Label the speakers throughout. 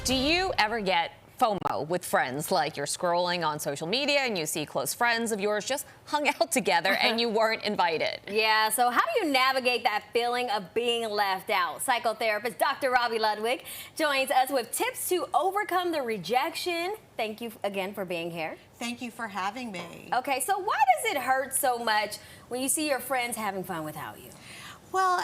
Speaker 1: Do you ever get FOMO with friends, like you're scrolling on social media and you see close friends of yours just hung out together and you weren't invited?
Speaker 2: Yeah, so how do you navigate that feeling of being left out? Psychotherapist Dr. Robi Ludwig joins us with tips to overcome the rejection. Thank you again for being here.
Speaker 3: Thank you for having me.
Speaker 2: Okay, so why does it hurt so much when you see your friends having fun without you?
Speaker 3: Well,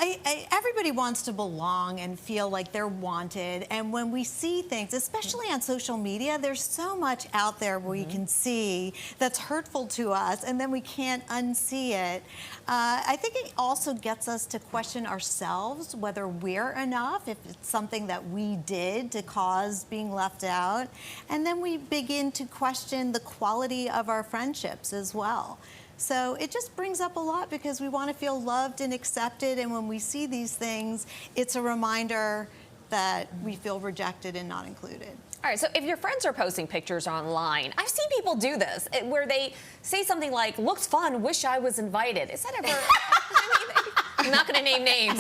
Speaker 3: everybody wants to belong and feel like they're wanted. And when we see things, especially on social media, there's so much out there we can see that's hurtful to us, and then we can't unsee it. I think it also gets us to question ourselves, whether we're enough, if it's something that we did to cause being left out. And then we begin to question the quality of our friendships as well. So it just brings up a lot because we want to feel loved and accepted, and when we see these things, it's a reminder that we feel rejected and not included.
Speaker 1: All right, so if your friends are posting pictures online, I've seen people do this, where they say something like, looks fun, wish I was invited. Is that ever, I'm not going to name names,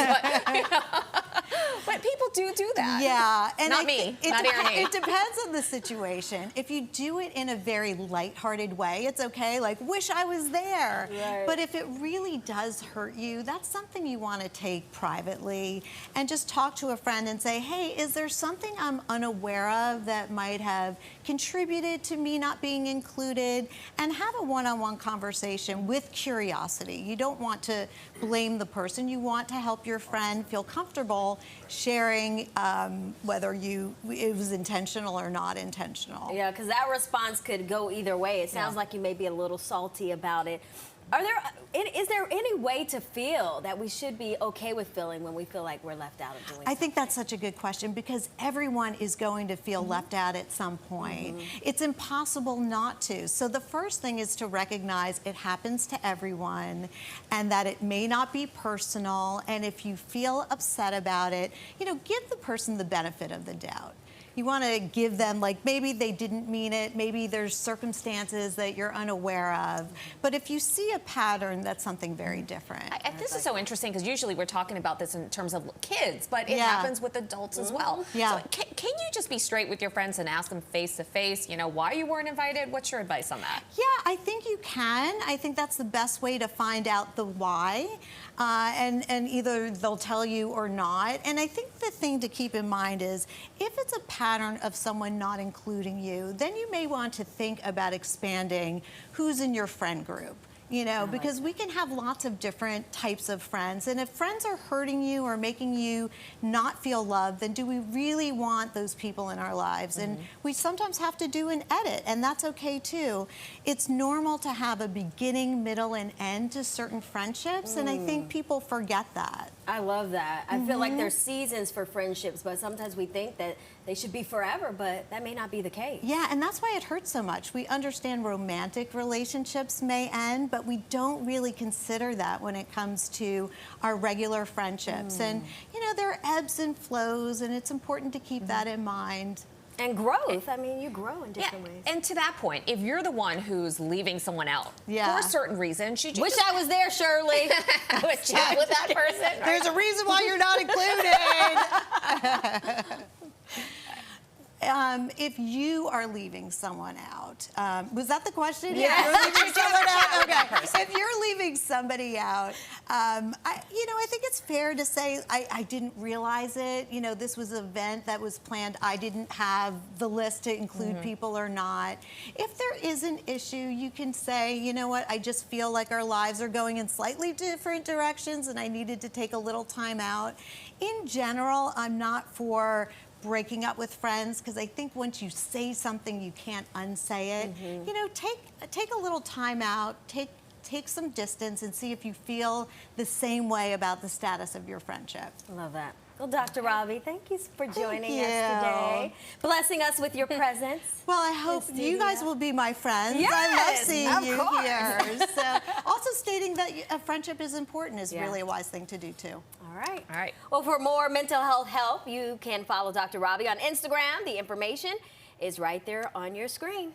Speaker 1: but people do that.
Speaker 3: Yeah. And
Speaker 1: not me, not Aaron.
Speaker 3: It depends on the situation. If you do it in a very lighthearted way, it's okay, like, wish I was there.
Speaker 2: Right.
Speaker 3: But if it really does hurt you, that's something you want to take privately and just talk to a friend and say, hey, is there something I'm unaware of that might have contributed to me not being included? And have a one-on-one conversation with curiosity. You don't want to blame the person. You want to help your friend feel comfortable sharing whether it was intentional or not intentional.
Speaker 2: Yeah, because that response could go either way. It sounds like you may be a little salty about it. Is there any way to feel that we should be okay with feeling when we feel like we're left out of doing
Speaker 3: I think that's such a good question because everyone is going to feel left out at some point. It's impossible not to. So the first thing is to recognize it happens to everyone and that it may not be personal. And if you feel upset about it, give the person the benefit of the doubt. You want to give them, like, maybe they didn't mean it, maybe there's circumstances that you're unaware of. But if you see a pattern, that's something very different.
Speaker 1: This is so interesting because usually we're talking about this in terms of kids, but it happens with adults as well.
Speaker 3: Yeah.
Speaker 1: So can you just be straight with your friends and ask them face to face, why you weren't invited? What's your advice on that?
Speaker 3: Yeah, I think you can. I think that's the best way to find out the why. And either they'll tell you or not. And I think the thing to keep in mind is if it's a pattern of someone not including you, then you may want to think about expanding who's in your friend group. Because we can have lots of different types of friends. And if friends are hurting you or making you not feel loved, then do we really want those people in our lives? And we sometimes have to do an edit, and that's okay too. It's normal to have a beginning, middle, and end to certain friendships, and I think people forget that.
Speaker 2: I love that. I feel like there's seasons for friendships, but sometimes we think that they should be forever, but that may not be the case.
Speaker 3: Yeah, and that's why it hurts so much. We understand romantic relationships may end, but we don't really consider that when it comes to our regular friendships. And, there are ebbs and flows, and it's important to keep that in mind.
Speaker 2: And growth. I mean, you grow in different ways.
Speaker 1: And to that point, if you're the one who's leaving someone out for a certain reason, should you
Speaker 2: wish I was there, Shirley.
Speaker 1: Chat with that person?
Speaker 3: There's a reason why you're not included. If you are leaving someone out, was that the question?
Speaker 2: Yeah.
Speaker 3: You're leaving someone out? Okay. If you're leaving somebody out, I think it's fair to say I didn't realize it. This was an event that was planned. I didn't have the list to include people or not. If there is an issue, you can say, you know what, I just feel like our lives are going in slightly different directions and I needed to take a little time out. In general, I'm not for breaking up with friends because I think once you say something, you can't unsay it. Take a little time out, take some distance and see if you feel the same way about the status of your friendship.
Speaker 2: I love that. Well, Dr. Robi, thank you for joining us today, blessing us with your presence.
Speaker 3: Well, I hope you guys will be my friends.
Speaker 2: Yes,
Speaker 3: I love seeing you
Speaker 2: course.
Speaker 3: here. So, also stating that a friendship is important is really a wise thing to do too.
Speaker 2: All right.
Speaker 1: All right.
Speaker 2: Well, for more mental health help, you can follow Dr. Robi on Instagram. The information is right there on your screen.